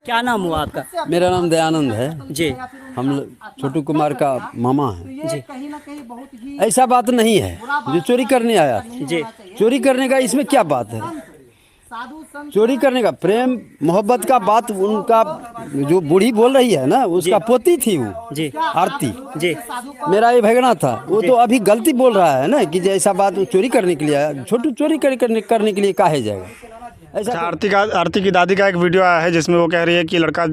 क्या नाम हुआ आपका? मेरा नाम दयानंद है। जी हम छोटू कुमार का मामा है। जी ऐसा बात नहीं है जो चोरी करने आया। जी चोरी करने का इसमें क्या बात है? चोरी करने का प्रेम मोहब्बत का बात उनका जो बूढ़ी बोल रही है ना, उसका पोती थी वो जी आरती। जी मेरा ये भगना था, वो तो अभी गलती बोल रहा है ना कि जैसा बात वो चोरी करने के लिए आया। छोटू चोरी करने के लिए काहे जाएगा? ऐसा अच्छा, आरती की दादी का एक वीडियो आया है जिसमें वो कह रही है कि लड़का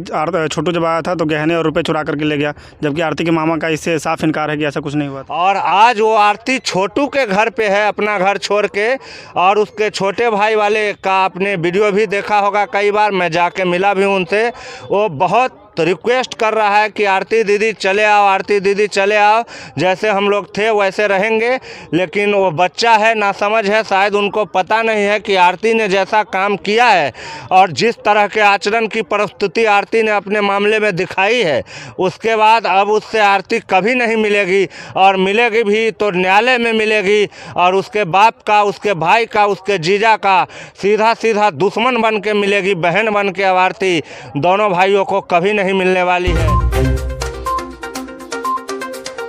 छोटू जब आया था तो गहने और रुपए चुरा करके ले गया, जबकि आरती के मामा का इससे साफ इनकार है कि ऐसा कुछ नहीं हुआ था। और आज वो आरती छोटू के घर पे है, अपना घर छोड़ के। और उसके छोटे भाई वाले का आपने वीडियो भी देखा होगा कई बार, मैं जाके मिला भी उनसे। वो बहुत रिक्वेस्ट कर रहा है कि आरती दीदी चले आओ, आरती दीदी चले आओ, जैसे हम लोग थे वैसे रहेंगे। लेकिन वो बच्चा है, नासमझ है, शायद उनको पता नहीं है कि आरती ने जैसा काम किया है और जिस तरह के आचरण की प्रस्तुति आरती ने अपने मामले में दिखाई है, उसके बाद अब उससे आरती कभी नहीं मिलेगी, और मिलेगी भी तो न्यायालय में मिलेगी। और उसके बाप का, उसके भाई का, उसके जीजा का सीधा सीधा दुश्मन बन के मिलेगी, बहन बन के। अब आरती दोनों भाइयों को कभी नहीं मिलने वाली है।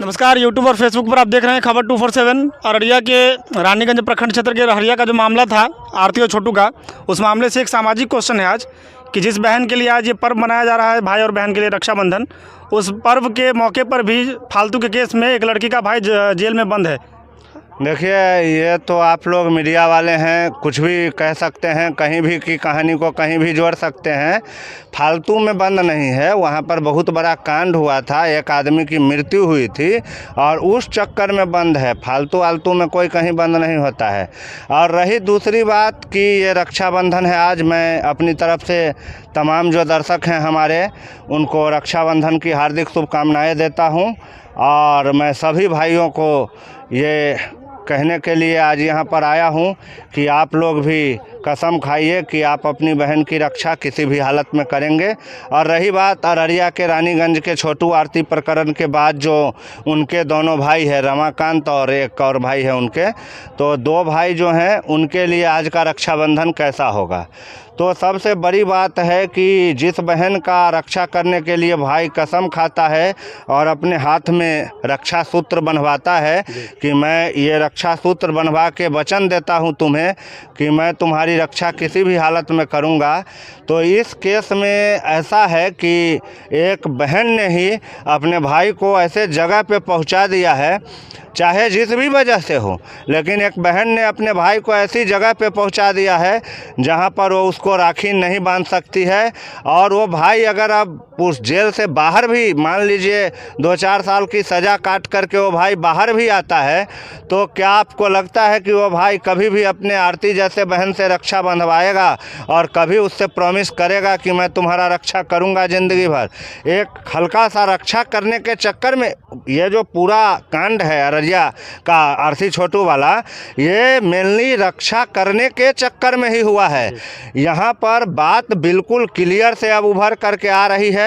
नमस्कार, यूट्यूब और फेसबुक पर आप देख रहे हैं खबर 247। अररिया के रानीगंज प्रखंड क्षेत्र के रहरिया का जो मामला था आरती और छोटू का, उस मामले से एक सामाजिक क्वेश्चन है आज कि जिस बहन के लिए आज ये पर्व मनाया जा रहा है, भाई और बहन के लिए रक्षाबंधन, उस पर्व के मौके पर भी फालतू के केस में एक लड़की का भाई जेल में बंद है। देखिए, ये तो आप लोग मीडिया वाले हैं, कुछ भी कह सकते हैं, कहीं भी की कहानी को कहीं भी जोड़ सकते हैं। फालतू में बंद नहीं है, वहाँ पर बहुत बड़ा कांड हुआ था, एक आदमी की मृत्यु हुई थी और उस चक्कर में बंद है। फालतू आलतू में कोई कहीं बंद नहीं होता है। और रही दूसरी बात कि ये रक्षाबंधन है, आज मैं अपनी तरफ से तमाम जो दर्शक हैं हमारे, उनको रक्षाबंधन की हार्दिक शुभकामनाएँ देता हूँ। और मैं सभी भाइयों को ये कहने के लिए आज यहाँ पर आया हूँ कि आप लोग भी कसम खाइए कि आप अपनी बहन की रक्षा किसी भी हालत में करेंगे। और रही बात अररिया के रानीगंज के छोटू आरती प्रकरण के बाद जो उनके दोनों भाई हैं, रमाकांत और एक और भाई है उनके, तो दो भाई जो हैं उनके लिए आज का रक्षाबंधन कैसा होगा। तो सबसे बड़ी बात है कि जिस बहन का रक्षा करने के लिए भाई कसम खाता है और अपने हाथ में रक्षा सूत्र बंधवाता है कि मैं ये रक्षा सूत्र बंधवा के वचन देता हूँ तुम्हें कि मैं तुम्हारी रक्षा किसी भी हालत में करूँगा। तो इस केस में ऐसा है कि एक बहन ने ही अपने भाई को ऐसे जगह पे पहुँचा दिया है, चाहे जिस भी वजह से हो, लेकिन एक बहन ने अपने भाई को ऐसी जगह पे पहुंचा दिया है जहां पर वो उसको राखी नहीं बांध सकती है। और वो भाई अगर अब उस जेल से बाहर भी, मान लीजिए 2-4 साल की सज़ा काट करके वो भाई बाहर भी आता है, तो क्या आपको लगता है कि वो भाई कभी भी अपने आरती जैसे बहन से रक्षा बंधवाएगा और कभी उससे प्रॉमिस करेगा कि मैं तुम्हारा रक्षा करूँगा ज़िंदगी भर? एक हल्का सा रक्षा करने के चक्कर में ये जो पूरा कांड है अररिया का आरती छोटू वाला, ये मेनली रक्षा करने के चक्कर में ही हुआ है। यहाँ पर बात बिल्कुल क्लियर से अब उभर करके आ रही है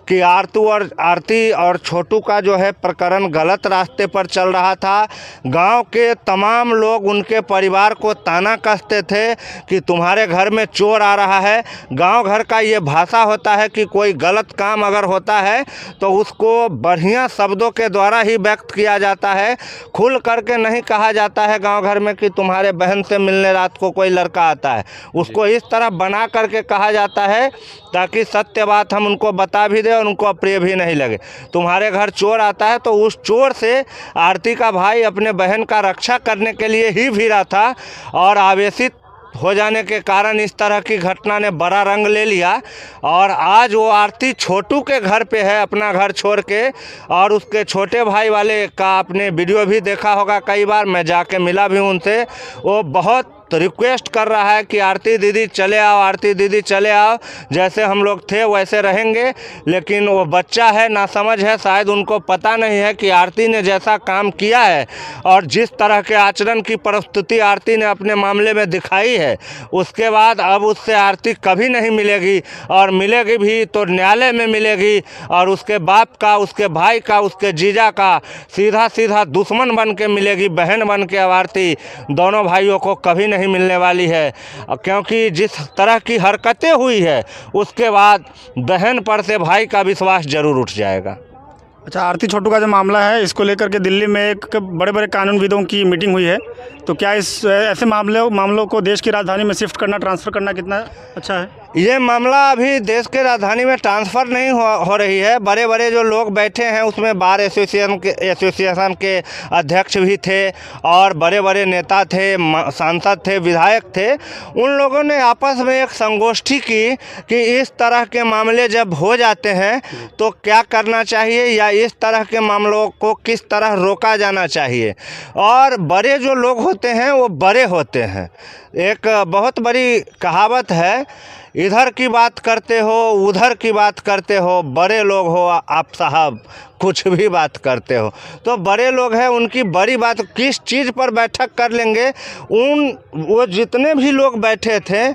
कि आरती और छोटू का जो है प्रकरण गलत रास्ते पर चल रहा था। गांव के तमाम लोग उनके परिवार को ताना कसते थे कि तुम्हारे घर में चोर आ रहा है। गांव घर का ये भाषा होता है कि कोई गलत काम अगर होता है तो उसको बढ़िया शब्दों के द्वारा ही व्यक्त किया जाता है, खुल करके नहीं कहा जाता है गांव घर में कि तुम्हारे बहन से मिलने रात को कोई लड़का आता है। उसको इस तरह बना करके कहा जाता है ताकि सत्य बात हम उनको बता भी दें और उनको अप्रिय भी नहीं लगे। तुम्हारे घर चोर आता है, तो उस चोर से आरती का भाई अपने बहन का रक्षा करने के लिए ही भिड़ा था और आवेशित हो जाने के कारण इस तरह की घटना ने बड़ा रंग ले लिया। और आज वो आरती छोटू के घर पे है, अपना घर छोड़ के। और उसके छोटे भाई वाले का आपने वीडियो भी देखा होगा कई बार, मैं जाके मिला भी उनसे। वो बहुत रिक्वेस्ट कर रहा है कि आरती दीदी चले आओ, आरती दीदी चले आओ, जैसे हम लोग थे वैसे रहेंगे। लेकिन वो बच्चा है, नासमझ है, शायद उनको पता नहीं है कि आरती ने जैसा काम किया है और जिस तरह के आचरण की प्रस्तुति आरती ने अपने मामले में दिखाई है, उसके बाद अब उससे आरती कभी नहीं मिलेगी, और मिलेगी भी तो न्यायालय में मिलेगी। और उसके बाप का, उसके भाई का, उसके जीजा का सीधा सीधा दुश्मन बन के मिलेगी, बहन बन के। अब आरती दोनों भाइयों को कभी नहीं नहीं मिलने वाली है, क्योंकि जिस तरह की हरकतें हुई है उसके बाद बहन पर से भाई का विश्वास जरूर उठ जाएगा। अच्छा, आरती छोटू का जो मामला है इसको लेकर के दिल्ली में एक बड़े बड़े कानूनविदों की मीटिंग हुई है, तो क्या इस ऐसे मामलों को देश की राजधानी में शिफ्ट करना, ट्रांसफ़र करना कितना अच्छा है? ये मामला अभी देश के राजधानी में ट्रांसफ़र नहीं हो रही है। बड़े बड़े जो लोग बैठे हैं उसमें बार एसोसिएशन के अध्यक्ष भी थे और बड़े बड़े नेता थे, सांसद थे, विधायक थे। उन लोगों ने आपस में एक संगोष्ठी की कि इस तरह के मामले जब हो जाते हैं तो क्या करना चाहिए या इस तरह के मामलों को किस तरह रोका जाना चाहिए। और बड़े जो लोग होते हैं वो बड़े होते हैं। एक बहुत बड़ी कहावत है, इधर की बात करते हो उधर की बात करते हो, बड़े लोग हो आप साहब कुछ भी बात करते हो। तो बड़े लोग हैं, उनकी बड़ी बात किस चीज़ पर बैठक कर लेंगे। वो जितने भी लोग बैठे थे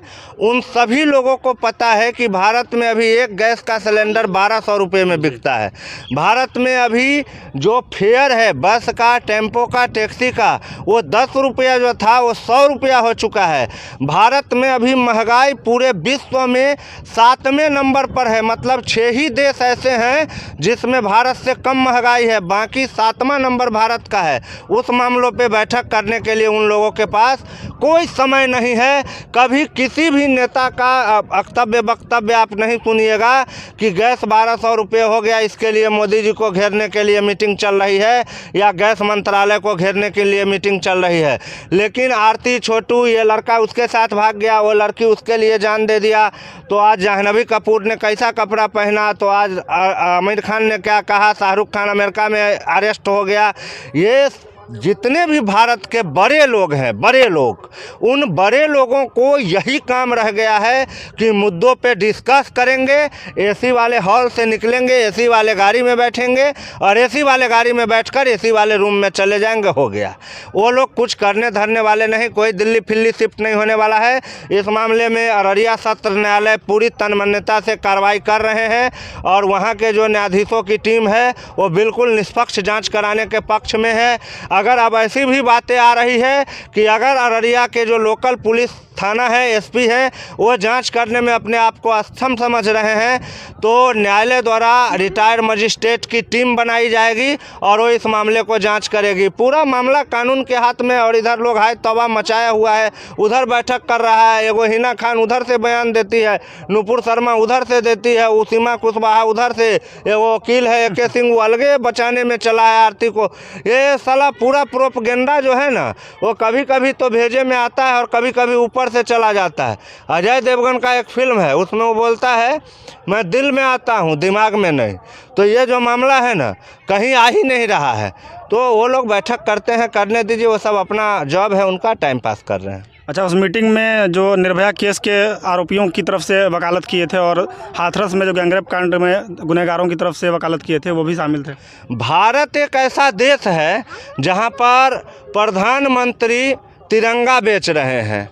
उन सभी लोगों को पता है कि भारत में अभी एक गैस का सिलेंडर 1200 रुपये में बिकता है। भारत में अभी जो फेयर है बस का, टेम्पो का, टैक्सी का, वो 10 रुपया जो था वो 100 रुपया हो चुका है। भारत में अभी महंगाई पूरे विश्व में 7वें नंबर पर है, मतलब 6 ही देश ऐसे हैं जिसमें भारत से कम महंगाई है, बाकी 7वां नंबर भारत का है। उस मामलों पे बैठक करने के लिए उन लोगों के पास कोई समय नहीं है। कभी किसी भी नेता का वक्तव्य आप नहीं सुनिएगा कि गैस 1200 रुपये हो गया, इसके लिए मोदी जी को घेरने के लिए मीटिंग चल रही है या गैस मंत्रालय को घेरने के लिए मीटिंग चल रही है। लेकिन आरती छोटू, ये लड़का उसके साथ भाग गया, वो लड़की उसके लिए जान दे दिया, तो आज जाह्नवी कपूर ने कैसा कपड़ा पहना, तो आज आमिर खान ने क्या कहा, शाहरुख खान अमेरिका में अरेस्ट हो गया। ये जितने भी भारत के बड़े लोग हैं, बड़े लोग, उन बड़े लोगों को यही काम रह गया है कि मुद्दों पे डिस्कस करेंगे, एसी वाले हॉल से निकलेंगे, एसी वाले गाड़ी में बैठेंगे और एसी वाले गाड़ी में बैठकर एसी वाले रूम में चले जाएंगे, हो गया। वो लोग कुछ करने धरने वाले नहीं, कोई दिल्ली फिल्ली शिफ्ट नहीं होने वाला है। इस मामले में अररिया सत्र न्यायालय पूरी तन्मयता से कार्रवाई कर रहे हैं और वहाँ के जो न्यायाधीशों की टीम है वो बिल्कुल निष्पक्ष जाँच कराने के पक्ष में है। अगर अब ऐसी भी बातें आ रही है कि अगर अररिया के जो लोकल पुलिस थाना है, एसपी है, वो जांच करने में अपने आप को अक्षम समझ रहे हैं, तो न्यायालय द्वारा रिटायर्ड मजिस्ट्रेट की टीम बनाई जाएगी और वो इस मामले को जांच करेगी। पूरा मामला कानून के हाथ में और इधर लोग हाय तौबा मचाया हुआ है, उधर बैठक कर रहा है। एगो हिना खान उधर से बयान देती है, नुपुर शर्मा उधर से देती है, उसीमा कुशवाहा उधर से, एगो वकील है AK सिंह वो अलगे बचाने में चला है आरती को। ये साला पूरा प्रोपगेंडा जो है ना, वो कभी कभी तो भेजे में आता है और कभी कभी ऊपर से चला जाता है। अजय देवगन का एक फिल्म है, उसमें वो बोलता है मैं दिल में आता हूँ दिमाग में नहीं। तो ये जो मामला है ना, कहीं आ ही नहीं रहा है। तो वो लोग बैठक करते हैं, करने दीजिए, वो सब अपना जॉब है उनका, टाइम पास कर रहे हैं। अच्छा, उस मीटिंग में जो निर्भया केस के आरोपियों की तरफ से वकालत किए थे और हाथरस में जो गैंगरेप कांड में गुनहगारों की तरफ से वकालत किए थे, वो भी शामिल थे। भारत एक ऐसा देश है जहाँ पर प्रधानमंत्री तिरंगा बेच रहे हैं,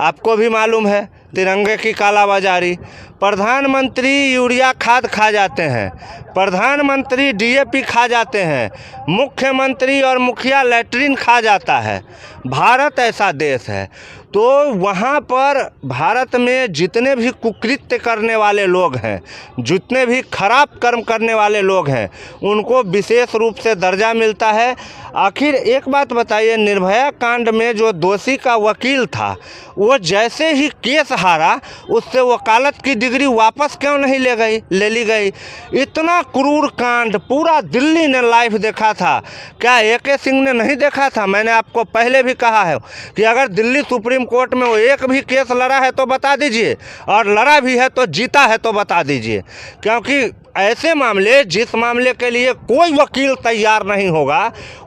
आपको भी मालूम है, तिरंगे की कालाबाजारी। प्रधानमंत्री यूरिया खाद खा जाते हैं, प्रधानमंत्री DAP खा जाते हैं, मुख्यमंत्री और मुखिया लैट्रिन खा जाता है। भारत ऐसा देश है। तो वहाँ पर भारत में जितने भी कुकृत्य करने वाले लोग हैं, जितने भी खराब कर्म करने वाले लोग हैं, उनको विशेष रूप से दर्जा मिलता है। आखिर एक बात बताइए, निर्भया कांड में जो दोषी का वकील था, वो जैसे ही केस हारा उससे वकालत की डिग्री वापस क्यों नहीं ले ली गई? इतना क्रूर कांड पूरा दिल्ली ने लाइव देखा था। क्या AK सिंह ने नहीं देखा था? मैंने आपको पहले भी कहा है कि अगर दिल्ली सुप्रीम कोर्ट में वो एक भी केस लड़ा है तो बता दीजिए, और लड़ा भी है तो जीता है तो बता दीजिए। क्योंकि ऐसे मामले, जिस मामले के लिए कोई वकील तैयार नहीं होगा,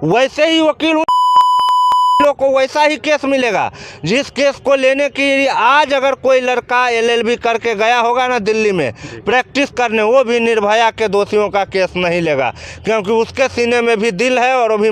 वैसे ही वकील लोग को वैसा ही केस मिलेगा जिस केस को लेने की आज अगर कोई लड़का LLB करके गया होगा ना दिल्ली में प्रैक्टिस करने, वो भी निर्भया के दोषियों का केस नहीं लेगा, क्योंकि उसके सीने में भी दिल है और वो भी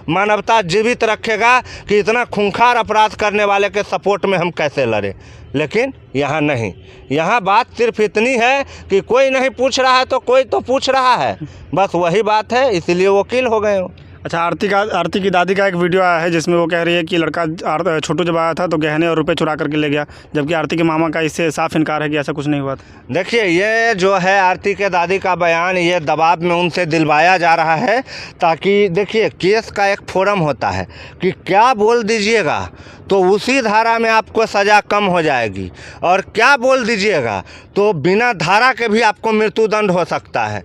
मानवता जीवित रखेगा कि इतना खूंखार अपराध करने वाले के सपोर्ट में हम कैसे लड़े। लेकिन यहाँ नहीं, यहाँ बात सिर्फ इतनी है कि कोई नहीं पूछ रहा है तो कोई तो पूछ रहा है, बस वही बात है, इसलिए वकील हो गए हो। अच्छा, आरती की दादी का एक वीडियो आया है जिसमें वो कह रही है कि लड़का छोटू जब आया था तो गहने और रुपए चुरा करके ले गया, जबकि आरती के मामा का इससे साफ इनकार है कि ऐसा कुछ नहीं हुआ था। देखिए, ये जो है आरती के दादी का बयान, ये दबाव में उनसे दिलवाया जा रहा है ताकि देखिए केस का एक फोरम होता है कि क्या बोल दीजिएगा तो उसी धारा में आपको सज़ा कम हो जाएगी, और क्या बोल दीजिएगा तो बिना धारा के भी आपको मृत्युदंड हो सकता है।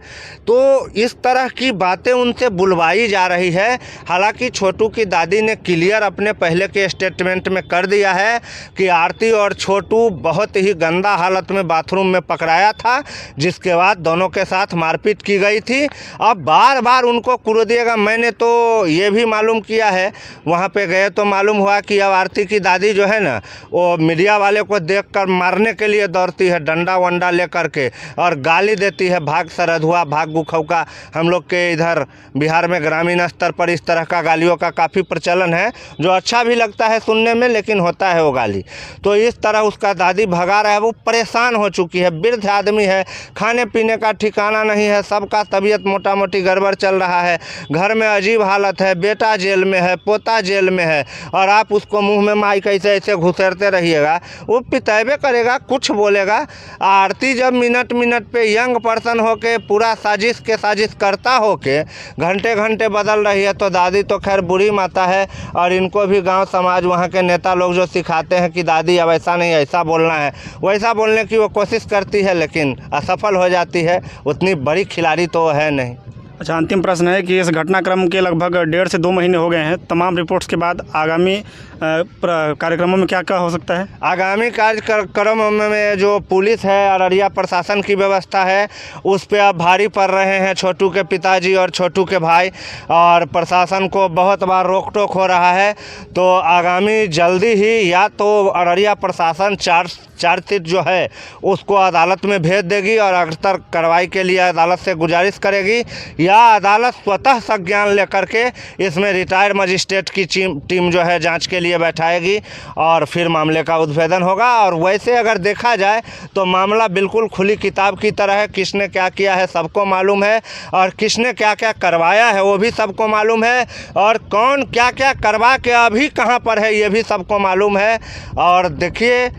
तो इस तरह की बातें उनसे बुलवाई जा रही है। हालांकि छोटू की दादी ने क्लियर अपने पहले के स्टेटमेंट में कर दिया है कि आरती और छोटू बहुत ही गंदा हालत में बाथरूम में पकड़ाया था, जिसके बाद दोनों के साथ मारपीट की गई थी। अब बार बार उनको कुरो दिएगा। मैंने तो ये भी मालूम किया है, वहाँ पे गए तो मालूम हुआ कि अब आरती की दादी जो है ना, वो मीडिया वाले को देखकर मारने के लिए दौड़ती है, डंडा वंडा लेकर के, और गाली देती है, भाग सरधुआ, भाग गुखौका। हम लोग के इधर बिहार में ग्रामीण स्तर पर इस तरह का गालियों का काफ़ी प्रचलन है, जो अच्छा भी लगता है सुनने में, लेकिन होता है वो गाली। तो इस तरह उसका दादी भगा रहा है। वो परेशान हो चुकी है, वृद्ध आदमी है, खाने पीने का ठिकाना नहीं है, सबका तबीयत मोटा मोटी गड़बड़ चल रहा है, घर में अजीब हालत है, बेटा जेल में है, पोता जेल में है, और आप उसको मुंह में माइक ऐसे घुसेरते रहिएगा, वो पितैबे करेगा, कुछ बोलेगा। आरती जब मिनट मिनट पे यंग पर्सन होके पूरा साजिश के साजिश करता होके घंटे घंटे बदल रही है, तो दादी तो खैर बुरी माता है। और इनको भी गांव समाज वहाँ के नेता लोग जो सिखाते हैं कि दादी अब ऐसा नहीं ऐसा बोलना है, वैसा बोलने की वो कोशिश करती है, लेकिन असफल हो जाती है। उतनी बड़ी खिलाड़ी तो वो है नहीं। अच्छा, अंतिम प्रश्न है कि इस घटनाक्रम के लगभग 1.5 से 2 महीने हो गए हैं। तमाम रिपोर्ट्स के बाद आगामी कार्यक्रमों में क्या क्या हो सकता है? आगामी कार्यक्रमों में जो पुलिस है, अररिया प्रशासन की व्यवस्था है, उस पे अब भारी पड़ रहे हैं छोटू के पिताजी और छोटू के भाई, और प्रशासन को बहुत बार रोक टोक हो रहा है। तो आगामी जल्दी ही या तो अररिया प्रशासन चार्जशीट जो है उसको अदालत में भेज देगी और अग्रतर कार्रवाई के लिए अदालत से गुजारिश करेगी, या अदालत स्वतः संज्ञान लेकर के इसमें रिटायर्ड मजिस्ट्रेट की टीम जो है जांच के लिए बैठाएगी, और फिर मामले का उद्भेदन होगा। और वैसे अगर देखा जाए तो मामला बिल्कुल खुली किताब की तरह है। किसने क्या किया है सबको मालूम है, और किसने क्या क्या करवाया है वो भी सबको मालूम है, और कौन क्या क्या करवा के अभी कहाँ पर है ये भी सबको मालूम है। और देखिए,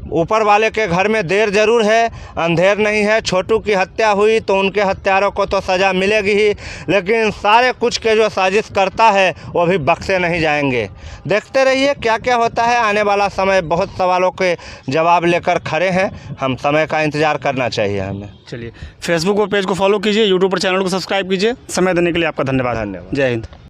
ऊपर वाले के घर में देर जरूर है, अंधेर नहीं है। छोटू की हत्या हुई तो उनके हत्यारों को तो सज़ा मिलेगी ही, लेकिन सारे कुछ के जो साजिश करता है वो भी बख्शे नहीं जाएंगे। देखते रहिए क्या क्या होता है। आने वाला समय बहुत सवालों के जवाब लेकर खड़े हैं, हम समय का इंतज़ार करना चाहिए हमें। चलिए, फेसबुक पर पेज को फॉलो कीजिए, यूट्यूब पर चैनल को सब्सक्राइब कीजिए। समय देने के लिए आपका धन्यवाद। धन्यवाद। जय हिंद।